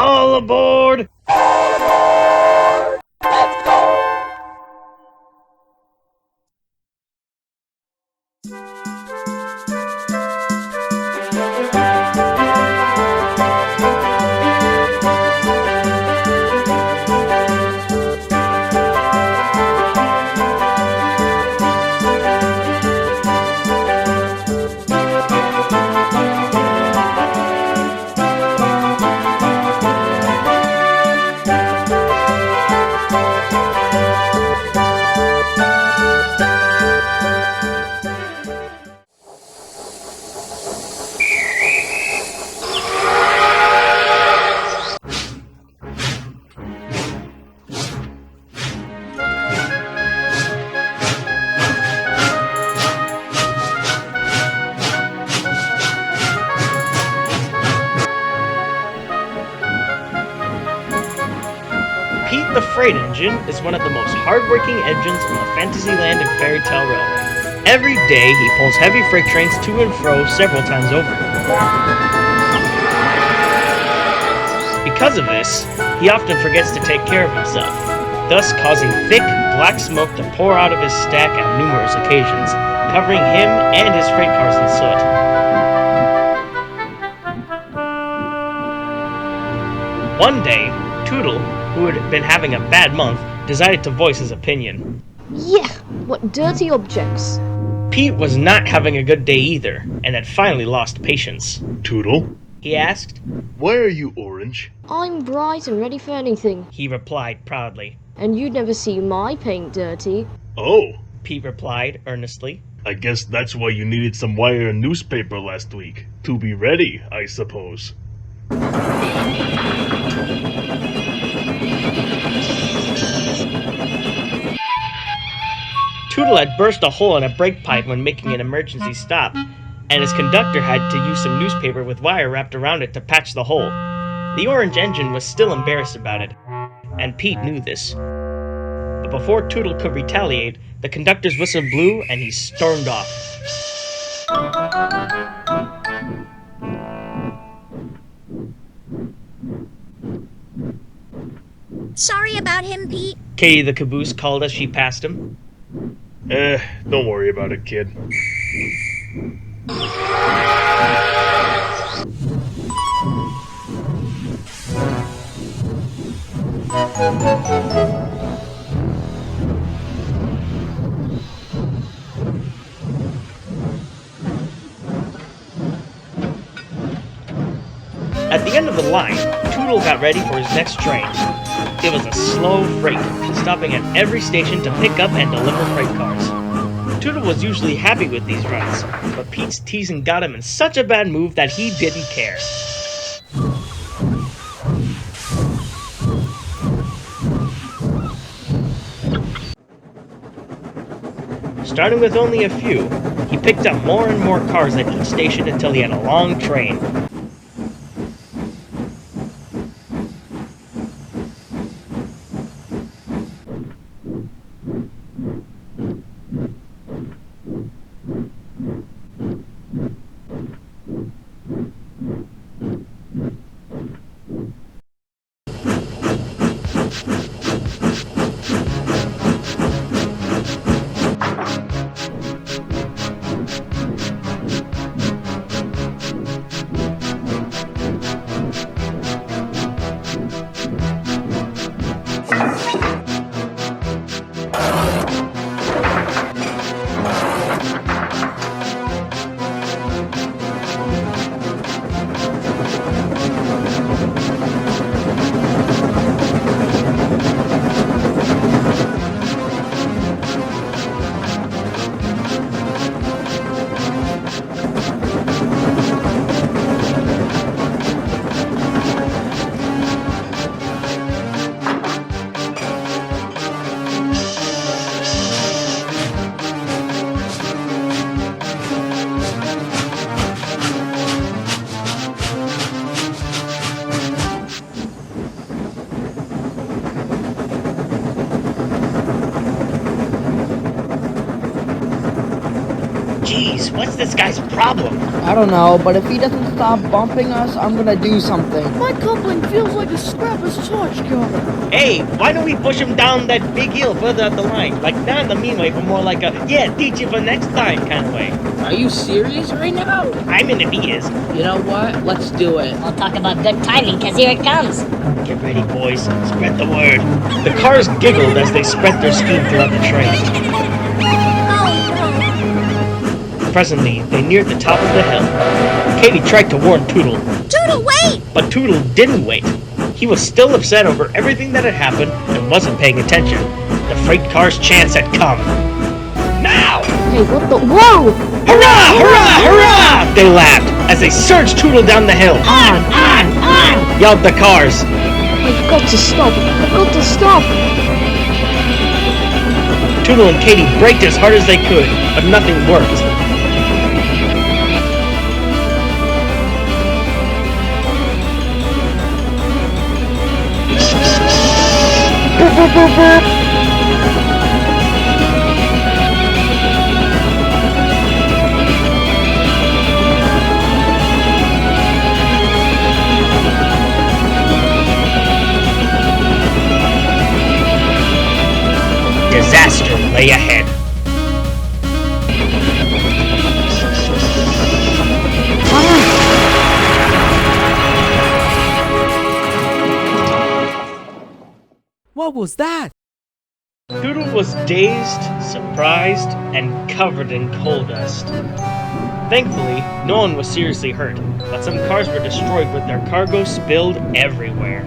All aboard! Let's go! Pete the Freight Engine is one of the most hardworking engines on the Fantasyland and Fairy Tale Railway. Every day he pulls heavy freight trains to and fro several times over. Because of this, he often forgets to take care of himself, thus causing thick, black smoke to pour out of his stack on numerous occasions, covering him and his freight cars in soot. One day, Tootle, who had been having a bad month, decided to voice his opinion. Yeah, what dirty objects. Pete was not having a good day either, and had finally lost patience. Tootle? He asked. Why are you orange? I'm bright and ready for anything. He replied proudly. And you'd never see my paint dirty. Oh, Pete replied earnestly. I guess that's why you needed some wire and newspaper last week. To be ready, I suppose. Tuttle had burst a hole in a brake pipe when making an emergency stop, and his conductor had to use some newspaper with wire wrapped around it to patch the hole. The orange engine was still embarrassed about it, and Pete knew this. But before Tuttle could retaliate, the conductor's whistle blew and he stormed off. Sorry about him, Pete. Katie the Caboose called as she passed him. Don't worry about it, kid. At the end of the line, Tootle got ready for his next train. It was a slow freight, stopping at every station to pick up and deliver freight cars. Tootle was usually happy with these runs, but Pete's teasing got him in such a bad mood that he didn't care. Starting with only a few, he picked up more and more cars at each station until he had a long train. Jeez, what's this guy's problem? I don't know, but if he doesn't stop bumping us, I'm gonna do something. My coupling feels like a scrap of torch gun. Hey, why don't we push him down that big hill further up the line? Like, not in the mean way, but more like a, yeah, teach you for next time kind of way. Are you serious right now? I mean, if he is. You know what? Let's do it. We'll talk about good timing, cause here it comes. Get ready, boys. Spread the word. The cars giggled as they spread their steam throughout the train. Presently, they neared the top of the hill. Katie tried to warn Tootle. Tootle, wait! But Tootle didn't wait. He was still upset over everything that had happened and wasn't paying attention. The freight car's chance had come. Now! Hey, what the? Whoa! Hurrah! Hurrah! Hurrah! They laughed as they surged Tootle down the hill. On! Yelled the cars. I've got to stop! I've got to stop! Tootle and Katie braked as hard as they could, but nothing worked. Disaster lay ahead. What was that? Tootle was dazed, surprised, and covered in coal dust. Thankfully, no one was seriously hurt, but some cars were destroyed with their cargo spilled everywhere.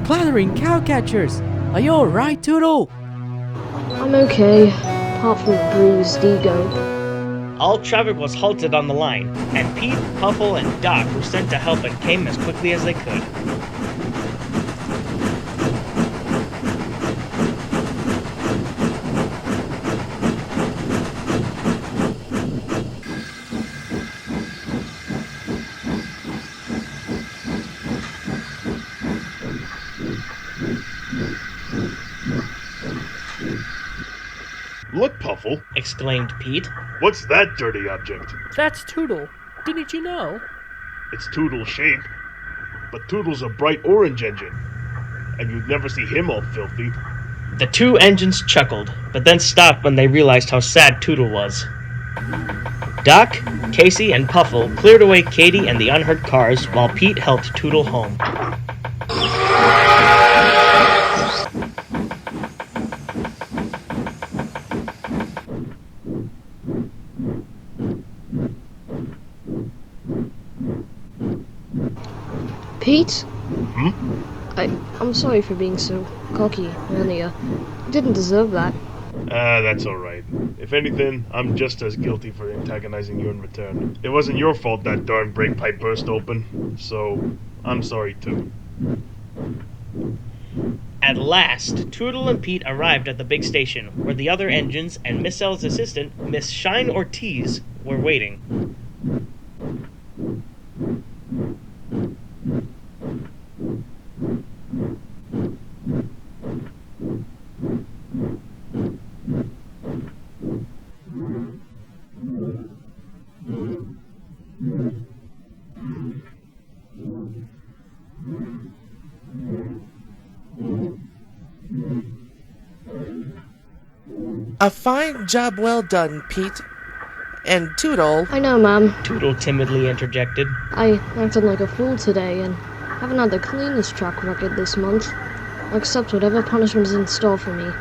Clattering cowcatchers. Are you alright, Tootle? I'm okay, apart from a bruised ego. All traffic was halted on the line, and Pete, Puffle, and Doc were sent to help and came as quickly as they could. Look, Puffle. Exclaimed Pete. What's that dirty object? That's Tootle. Didn't you know? It's Tootle's shape. But Tootle's a bright orange engine. And you'd never see him all filthy. The two engines chuckled, but then stopped when they realized how sad Tootle was. Doc, Casey, and Puffle cleared away Katie and the unhurt cars while Pete helped Tootle home. Pete? Hmm? I'm sorry for being so cocky earlier. You didn't deserve that. That's alright. If anything, I'm just as guilty for antagonizing you in return. It wasn't your fault that darn brake pipe burst open, so I'm sorry too. At last, Tootle and Pete arrived at the big station, where the other engines and Miss L's assistant, Miss Shine Ortiz, were waiting. A fine job well done, Pete. And Tootle. I know, ma'am. Tootle timidly interjected. I acted like a fool today and haven't had the cleanest track record this month. I'll accept whatever punishment is in store for me.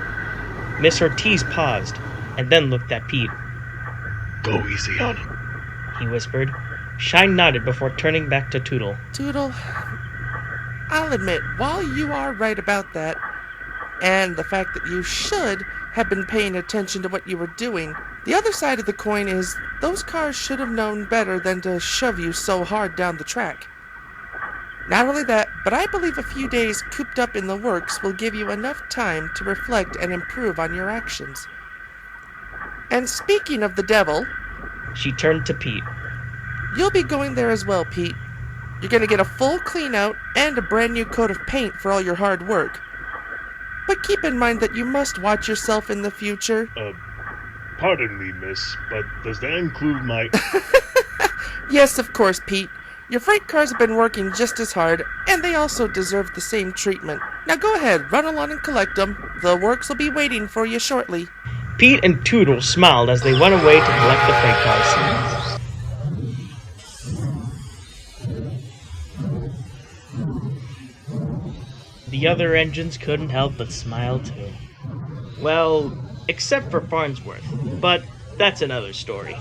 Miss Ortiz paused, and then looked at Pete. Go easy on him. He whispered. Shine nodded before turning back to Tootle. Tootle, I'll admit, while you are right about that, and the fact that you should have been paying attention to what you were doing, the other side of the coin is those cars should have known better than to shove you so hard down the track. Not only that, but I believe a few days cooped up in the works will give you enough time to reflect and improve on your actions. And speaking of the devil, She turned to Pete. you'll be going there as well, Pete. You're gonna get a full clean out and a brand new coat of paint for all your hard work. But keep in mind that you must watch yourself in the future. Pardon me, miss, but does that include my... Yes, of course, Pete. Your freight cars have been working just as hard, and they also deserve the same treatment. Now go ahead, run along and collect them. The works will be waiting for you shortly. Pete and Tootle smiled as they went away to collect the freight cars. The other engines couldn't help but smile too. Well, except for Farnsworth, but that's another story.